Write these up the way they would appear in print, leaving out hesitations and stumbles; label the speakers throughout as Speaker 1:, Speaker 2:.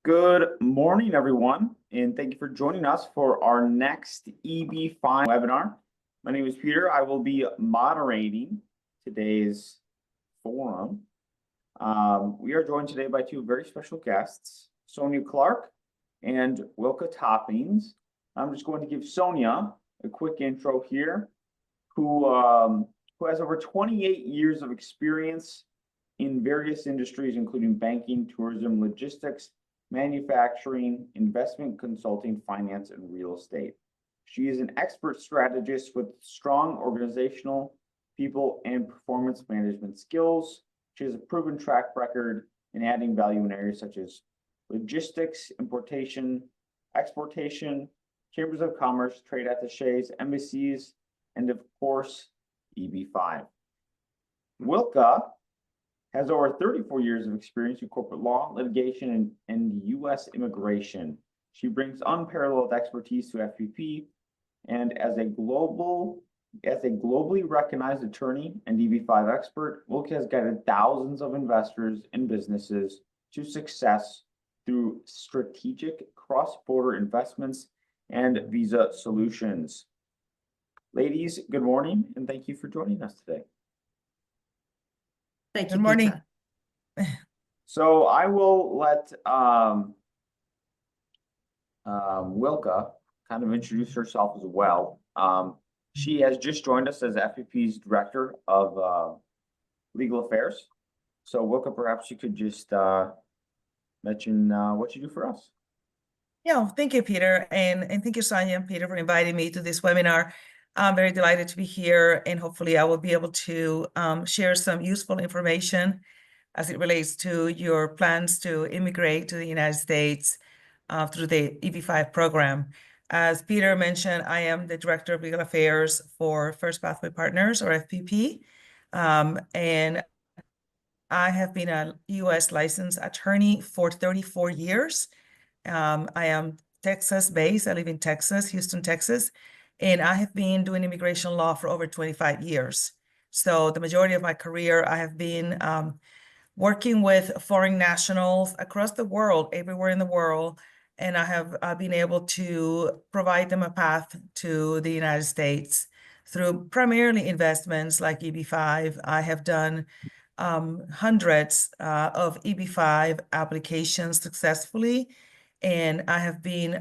Speaker 1: Good morning, everyone, and thank you for joining us for our next EB5 webinar. My name is Peter. I will be moderating today's forum. We are joined today by two very special guests, Sonia Clark and Wilka Toppings. I'm just going to give Sonia a quick intro here, who has over 28 years of experience in various industries, including banking, tourism, logistics, manufacturing, investment consulting, finance, and real estate. She is an expert strategist with strong organizational, people, and performance management skills. She has a proven track record in adding value in areas such as logistics, importation, exportation, chambers of commerce, trade attaches, embassies, and of course, EB5. Wilka has over 34 years of experience in corporate law, litigation, and U.S. immigration. She brings unparalleled expertise to FPP, and as a globally recognized attorney and EB5 expert, Wilka has guided thousands of investors and businesses to success through strategic cross-border investments and visa solutions. Ladies, good morning, and thank you for joining us today.
Speaker 2: Thank you.
Speaker 3: Good morning.
Speaker 1: So I will let Wilka kind of introduce herself as well. She has just joined us as FPP's Director of Legal Affairs. So Wilka, perhaps you could just mention what you do for us.
Speaker 3: Yeah, thank you, Peter. And thank you, Sonia and Peter, for inviting me to this webinar. I'm very delighted to be here, and hopefully I will be able to share some useful information as it relates to your plans to immigrate to the United States through the EB5 program. As Peter mentioned, I am the Director of Legal Affairs for First Pathway Partners, or FPP, and I have been a U.S. licensed attorney for 34 years. I am Texas-based. I live in Texas, Houston, Texas. And I have been doing immigration law for over 25 years. So the majority of my career, I have been working with foreign nationals across the world, everywhere in the world. And I have been able to provide them a path to the United States through primarily investments like EB5. I have done hundreds of EB5 applications successfully. And I have been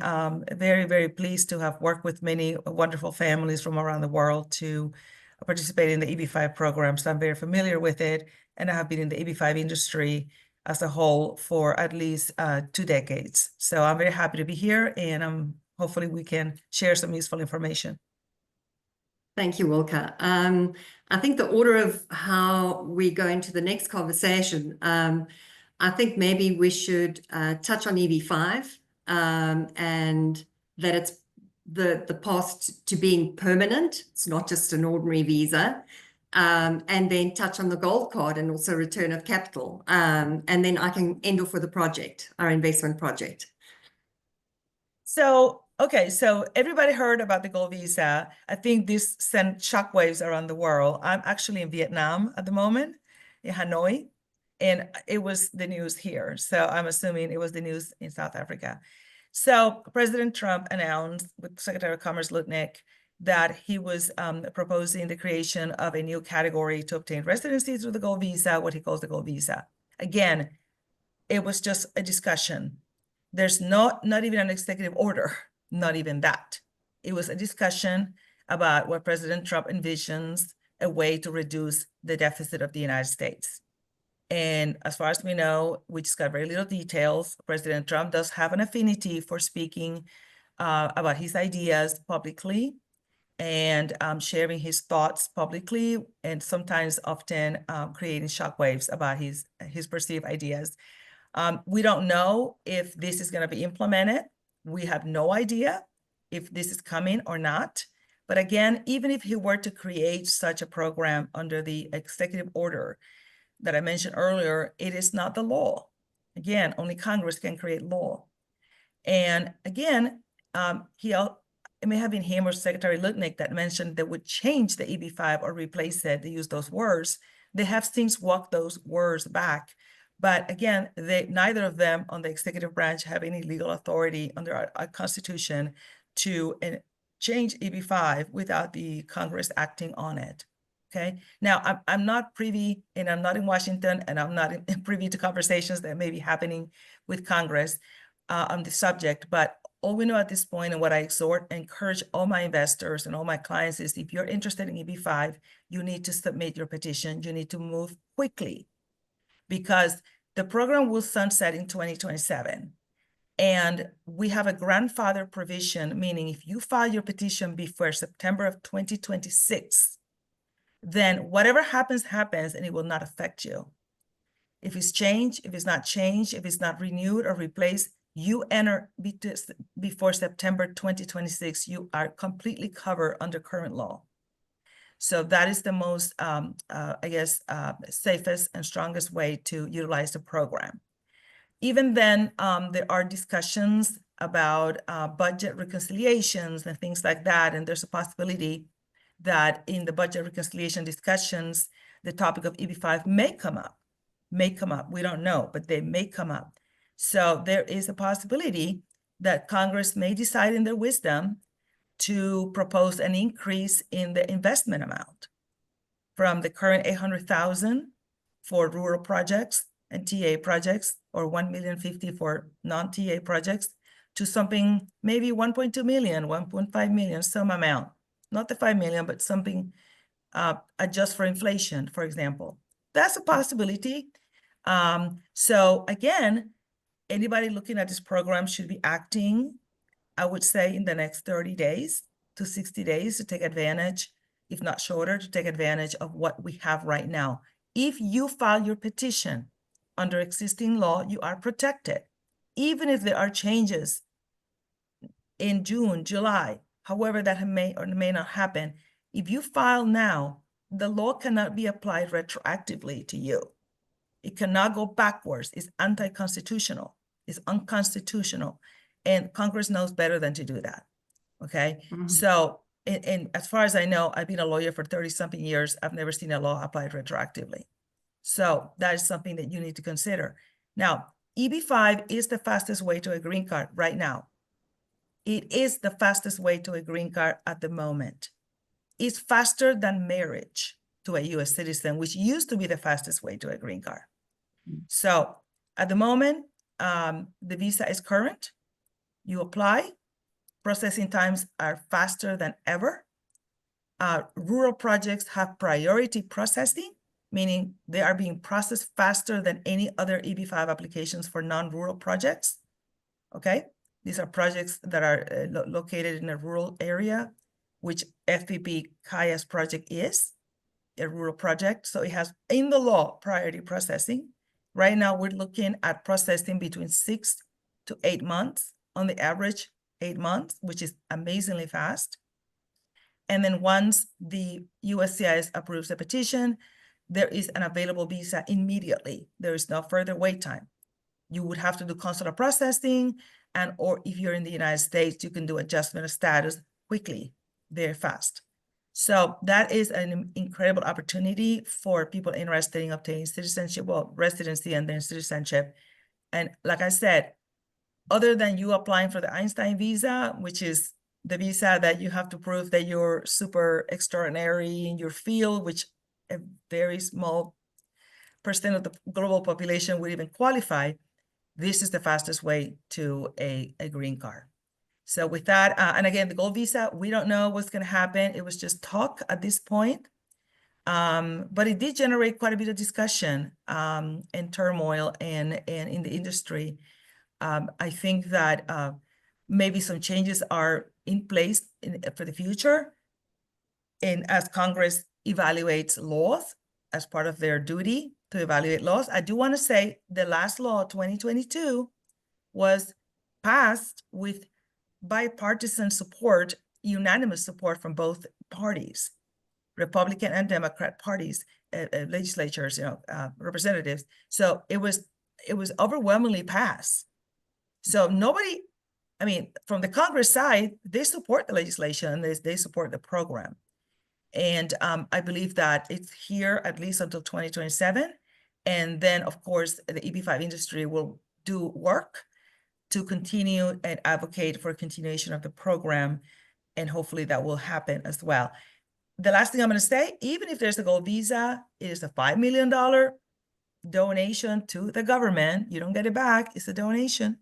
Speaker 3: very, very pleased to have worked with many wonderful families from around the world to participate in the EB5 program. So I'm very familiar with it. And I have been in the EB5 industry as a whole for at least 2 decades. So I'm very happy to be here, and hopefully we can share some useful information.
Speaker 2: Thank you, Wilka. I think the order of how we go into the next conversation, I think maybe we should touch on EB5 and that it's the path to being permanent. It's not just an ordinary visa. And then touch on the gold card and also return of capital. And then I can end off with a project, our investment project.
Speaker 3: So, okay, so everybody heard about the gold visa. I think this sent shockwaves around the world. I'm actually in Vietnam at the moment, in Hanoi. And it was the news here. So I'm assuming it was the news in South Africa. So President Trump announced with Secretary of Commerce Lutnick that he was proposing the creation of a new category to obtain residency through the gold visa, what he calls the gold visa. Again, it was just a discussion. There's not even an executive order, not even that. It was a discussion about what President Trump envisions a way to reduce the deficit of the United States. And as far as we know, we just got very little details. President Trump does have an affinity for speaking about his ideas publicly and sharing his thoughts publicly, and sometimes often creating shockwaves about his perceived ideas. We don't know if this is going to be implemented. We have no idea if this is coming or not. But again, even if he were to create such a program under the executive order that I mentioned earlier, it is not the law. Again, only Congress can create law. And again, it may have been him or Secretary Lutnick that mentioned that would change the EB5 or replace it. They use those words. They have since walked those words back. But again, neither of them on the executive branch have any legal authority under our Constitution to change EB5 without the Congress acting on it. Okay. Now, I'm not privy, and I'm not in Washington, and I'm not privy to conversations that may be happening with Congress on the subject. But all we know at this point, and what I encourage all my investors and all my clients is, if you're interested in EB5, you need to submit your petition. You need to move quickly, because the program will sunset in 2027. And we have a grandfather provision, meaning if you file your petition before September of 2026, then whatever happens, happens, and it will not affect you. If it's changed, if it's not changed, if it's not renewed or replaced, you enter before September 2026, you are completely covered under current law. So that is the most, safest and strongest way to utilize the program. Even then, there are discussions about budget reconciliations and things like that. And there's a possibility that in the budget reconciliation discussions, the topic of EB5 may come up. We don't know, but they may come up. So there is a possibility that Congress may decide in their wisdom to propose an increase in the investment amount from the current $800,000 for rural projects and TA projects, or $1,050,000 for non-TA projects, to something maybe 1.2 million, 1.5 million, some amount, not the 5 million, but something adjust for inflation, for example. That's a possibility. So again, anybody looking at this program should be acting, I would say, in the next 30 days to 60 days to take advantage, if not shorter, to take advantage of what we have right now. If you file your petition under existing law, you are protected. Even if there are changes in June, July, however that may or may not happen, if you file now, the law cannot be applied retroactively to you. It cannot go backwards. It's anti-constitutional. It's unconstitutional. And Congress knows better than to do that. Okay.
Speaker 2: Mhm.
Speaker 3: So, and as far as I know, I've been a lawyer for 30-something years. I've never seen a law applied retroactively. So that is something that you need to consider. Now, EB5 is the fastest way to a green card right now. It is the fastest way to a green card at the moment. It's faster than marriage to a US citizen, which used to be the fastest way to a green card. So at the moment, the visa is current. You apply. Processing times are faster than ever. Rural projects have priority processing, meaning they are being processed faster than any other EB5 applications for non-rural projects. Okay, these are projects that are located in a rural area, which FPP Kaya's project is a rural project. So it has in the law priority processing. Right now, we're looking at processing between 6 to 8 months, on the average 8 months, which is amazingly fast. And then once the USCIS approves the petition, there is an available visa immediately. There is no further wait time. You would have to do consular processing, and or if you're in the United States, you can do adjustment of status quickly, very fast. So that is an incredible opportunity for people interested in obtaining citizenship, well, residency and then citizenship. And like I said, other than you applying for the Einstein visa, which is the visa that you have to prove that you're super extraordinary in your field, which a very small percent of the global population would even qualify, this is the fastest way to a green card. So with that, and again, the gold visa, we don't know what's going to happen. It was just talk at this point. But it did generate quite a bit of discussion and turmoil and in the industry. I think that maybe some changes are in place for the future. And as Congress evaluates laws as part of their duty to evaluate laws, I do want to say the last law, 2022, was passed with bipartisan support, unanimous support from both parties, Republican and Democrat parties, legislatures, representatives. So it was overwhelmingly passed. So nobody, I mean, from the Congress side, they support the legislation, they support the program. And I believe that it's here at least until 2027. And then, of course, the EB5 industry will do work to continue and advocate for continuation of the program. And hopefully that will happen as well. The last thing I'm going to say, even if there's a gold visa, it is a $5 million donation to the government. You don't get it back. It's a donation.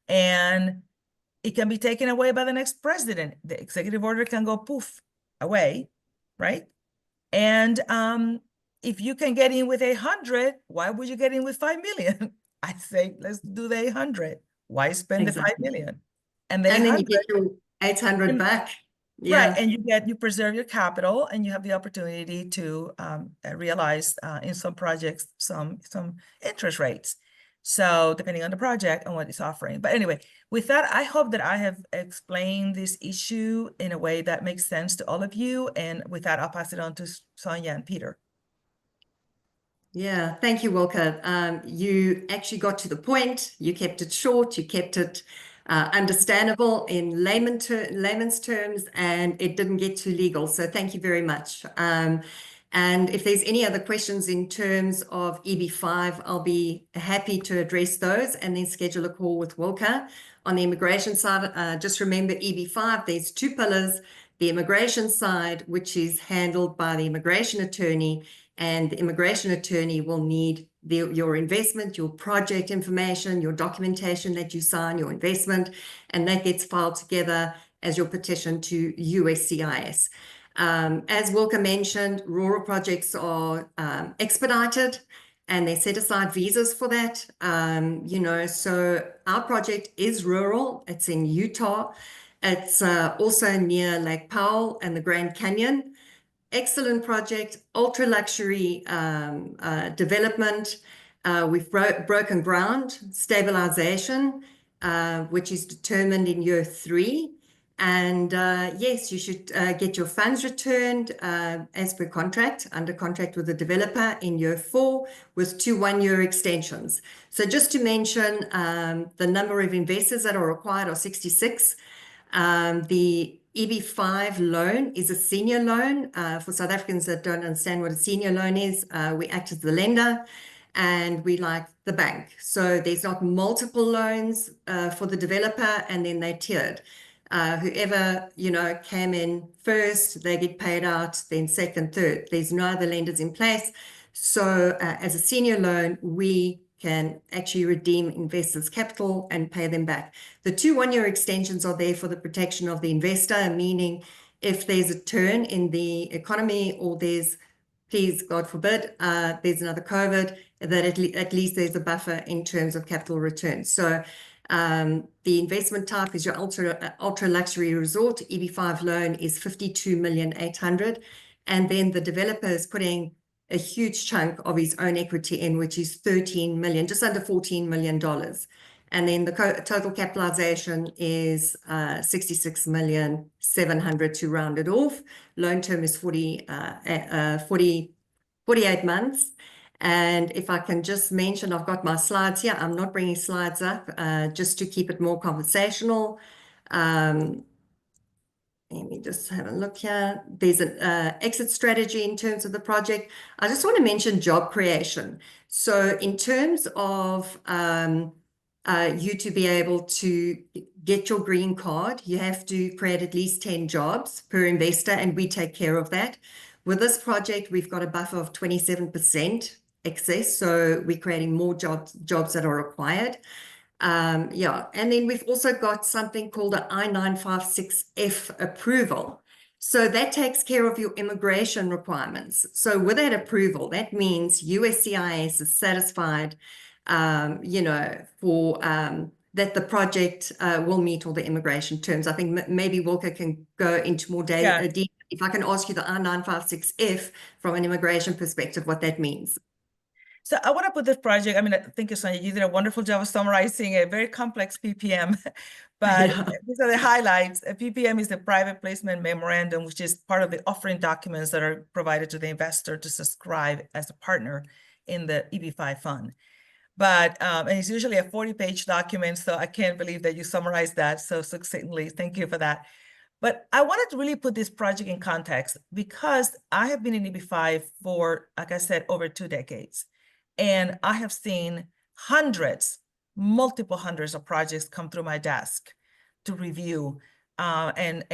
Speaker 3: And it can be taken away by the next president. The executive order can go poof away, right? And if you can get in with 800, why would you get in with 5 million? I say, let's do the 800. Why spend the 5 million? And
Speaker 2: then you get your 800 back. Yeah.
Speaker 3: Right, and you preserve your capital, and you have the opportunity to realize in some projects some interest rates. So depending on the project and what it's offering. But anyway, with that, I hope that I have explained this issue in a way that makes sense to all of you. And with that, I'll pass it on to Sonia and Peter.
Speaker 2: Yeah, thank you, Wilka. You actually got to the point. You kept it short. You kept it understandable in layman's terms, and it didn't get too legal. So thank you very much. And if there's any other questions in terms of EB5, I'll be happy to address those and then schedule a call with Wilka. On the immigration side, just remember EB5, there's two pillars. The immigration side, which is handled by the immigration attorney, and the immigration attorney will need your investment, your project information, your documentation that you sign, your investment, and that gets filed together as your petition to USCIS. As Wilka mentioned, rural projects are expedited, and they set aside visas for that. So our project is rural. It's in Utah. It's also near Lake Powell and the Grand Canyon. Excellent project, ultra luxury development. We've broken ground, stabilization, which is determined in year 3. And yes, you should get your funds returned as per contract, under contract with the developer in year 4 with 2 one-year extensions. So just to mention, the number of investors that are required are 66. The EB5 loan is a senior loan. For South Africans that don't understand what a senior loan is, we act as the lender and we like the bank. So there's not multiple loans for the developer, and then they're tiered. Whoever, came in first, they get paid out, then second, third. There's no other lenders in place. So as a senior loan, we can actually redeem investors' capital and pay them back. The 2 one-year extensions are there for the protection of the investor, meaning if there's a turn in the economy or there's, please, God forbid, there's another COVID, that at least there's a buffer in terms of capital returns. So the investment type is your ultra luxury resort. EB5 loan is 52,800,000, and then the developer is putting a huge chunk of his own equity in, which is 13 million, just under $14 million. And then the total capitalization is 66,700,000 to round it off. Loan term is 48 months. And if I can just mention, I've got my slides here. I'm not bringing slides up just to keep it more conversational. Let me just have a look here. There's an exit strategy in terms of the project. I just want to mention job creation. So in terms of you to be able to get your green card, you have to create at least 10 jobs per investor, and we take care of that. With this project, we've got a buffer of 27% excess, so we're creating more jobs that are required. And then we've also got something called an I-956F approval. So that takes care of your immigration requirements. So with that approval, that means USCIS is satisfied, for that the project will meet all the immigration terms. I think maybe Wilka can go into more data.
Speaker 3: Yeah.
Speaker 2: If I can ask you the I-956F from an immigration perspective, what that means.
Speaker 3: So I want to put this project, thank you, Sonia. You did a wonderful job of summarizing a very complex PPM, but these are the highlights. A PPM is the private placement memorandum, which is part of the offering documents that are provided to the investor to subscribe as a partner in the EB5 fund. But, and it's usually a 40-page document, so I can't believe that you summarized that so succinctly. Thank you for that. But I wanted to really put this project in context because I have been in EB5 for, like I said, over 2 decades. And I have seen hundreds, multiple hundreds of projects come through my desk to review and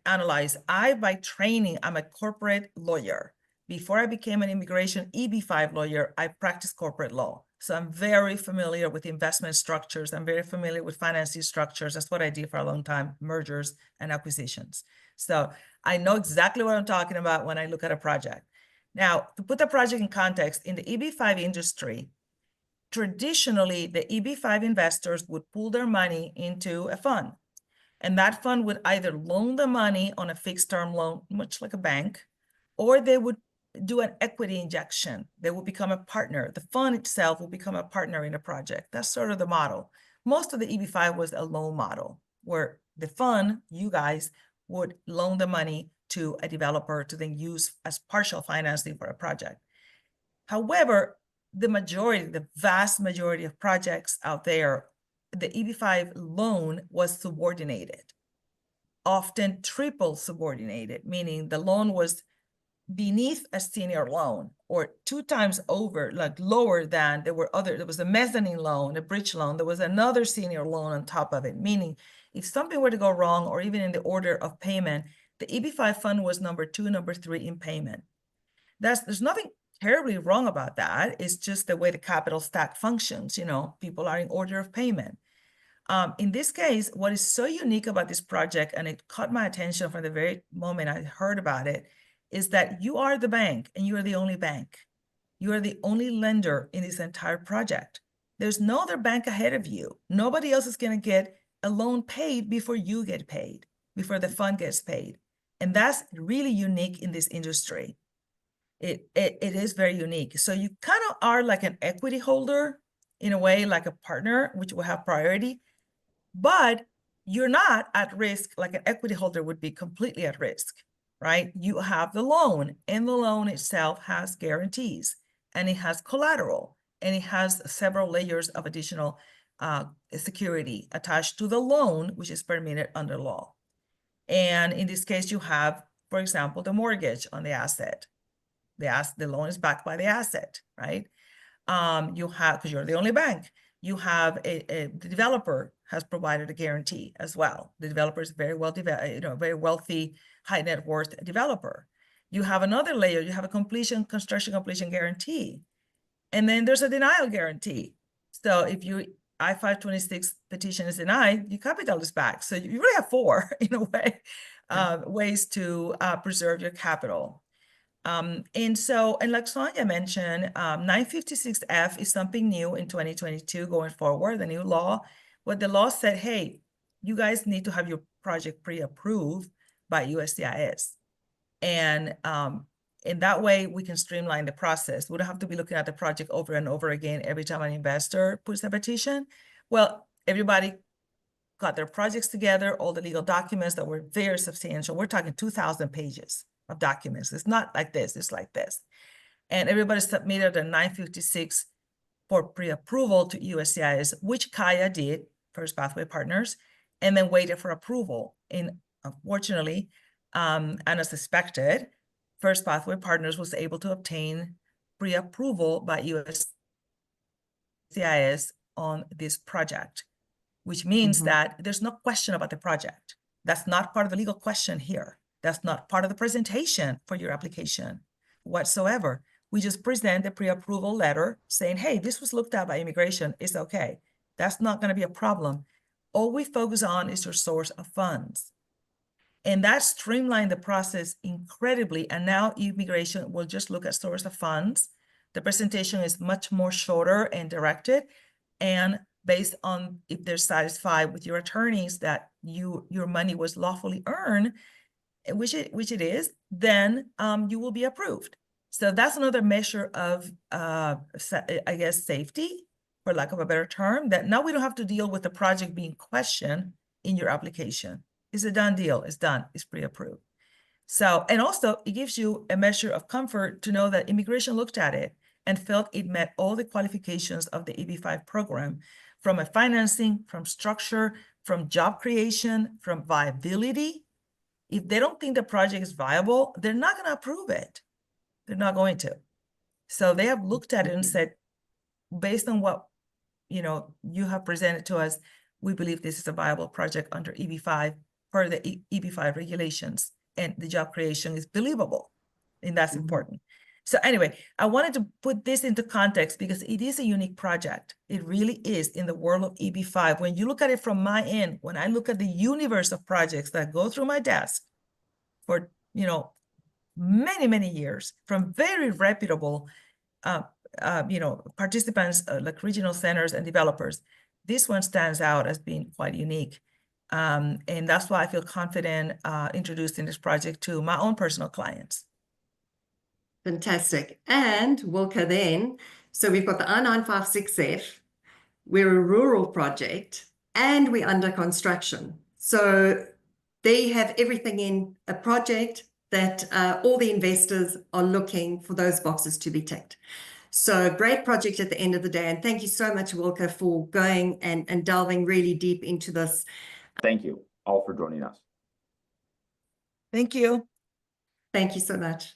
Speaker 3: analyze. By training, I'm a corporate lawyer. Before I became an immigration EB5 lawyer, I practiced corporate law. So I'm very familiar with investment structures. I'm very familiar with financing structures. That's what I did for a long time, mergers and acquisitions. So I know exactly what I'm talking about when I look at a project. Now, to put the project in context, in the EB5 industry, traditionally, the EB5 investors would pool their money into a fund. And that fund would either loan the money on a fixed term loan, much like a bank, or they would do an equity injection. They will become a partner. The fund itself will become a partner in a project. That's sort of the model. Most of the EB5 was a loan model, where the fund, you guys, would loan the money to a developer to then use as partial financing for a project. However, the vast majority of projects out there, the EB5 loan was subordinated, often triple subordinated, meaning the loan was beneath a senior loan or 2 times over, like lower than there was a mezzanine loan, a bridge loan, there was another senior loan on top of it, meaning if something were to go wrong or even in the order of payment, the EB5 fund was number 2, number 3 in payment. There's nothing terribly wrong about that. It's just the way the capital stack functions. People are in order of payment. In this case, what is so unique about this project, and it caught my attention from the very moment I heard about it, is that you are the bank and you are the only bank. You are the only lender in this entire project. There's no other bank ahead of you. Nobody else is going to get a loan paid before you get paid, before the fund gets paid. And that's really unique in this industry. It is very unique. So you kind of are like an equity holder, in a way, like a partner, which will have priority, but you're not at risk like an equity holder would be completely at risk, right? You have the loan, and the loan itself has guarantees, and it has collateral, and it has several layers of additional security attached to the loan, which is permitted under law. And in this case, you have, for example, the mortgage on the asset. The loan is backed by the asset, right? You have, because you're the only bank, you have the developer has provided a guarantee as well. The developer is very well, very wealthy, high net worth developer. You have another layer. You have a construction completion guarantee, and then there's a denial guarantee. So if you I-526 petition is denied, your capital is back. So you really have 4 in a way ways to preserve your capital. And like Sonia mentioned, 956F is something new in 2022 going forward, the new law. What the law said, hey, you guys need to have your project pre-approved by USCIS. And in that way, we can streamline the process. We don't have to be looking at the project over and over again every time an investor puts a petition. Well, everybody got their projects together, all the legal documents that were very substantial. We're talking 2,000 pages of documents. It's not like this, it's like this. And everybody submitted a 956 for pre-approval to USCIS, which Kaya did, First Pathway Partners, and then waited for approval. And unfortunately, and as expected, First Pathway Partners was able to obtain pre-approval by USCIS on this project, which means that there's no question about the project. That's not part of the legal question here. That's not part of the presentation for your application whatsoever. We just present the pre-approval letter saying, hey, this was looked at by immigration, it's okay. That's not going to be a problem. All we focus on is your source of funds. And that streamlined the process incredibly. And now immigration will just look at source of funds. The presentation is much more shorter and directed, and based on if they're satisfied with your attorneys that your money was lawfully earned, which it is, then you will be approved. So that's another measure of, I guess, safety, for lack of a better term, that now we don't have to deal with the project being questioned in your application. It's a done deal. It's done. It's pre-approved. So, and also it gives you a measure of comfort to know that immigration looked at it and felt it met all the qualifications of the EB5 program, from a financing, from structure, from job creation, from viability. If they don't think the project is viable, they're not going to approve it. They're not going to. So they have looked at it and said, based on what, you know, you have presented to us, we believe this is a viable project under EB5 per the EB5 regulations, and the job creation is believable, and that's important. So anyway, I wanted to put this into context because it is a unique project. It really is in the world of EB5. When you look at it from my end, when I look at the universe of projects that go through my desk for, you know, many, many years from very reputable, you know, participants like regional centers and developers, this one stands out as being quite unique. And that's why I feel confident introducing this project to my own personal clients.
Speaker 2: Fantastic. And Wilka then, so we've got the I-956F, we're a rural project, and we're under construction. So there you have everything in a project that all the investors are looking for those boxes to be ticked. So great project at the end of the day. And thank you so much, Wilka, for going and delving really deep into this.
Speaker 1: Thank you all for joining us.
Speaker 3: Thank you.
Speaker 2: Thank you so much.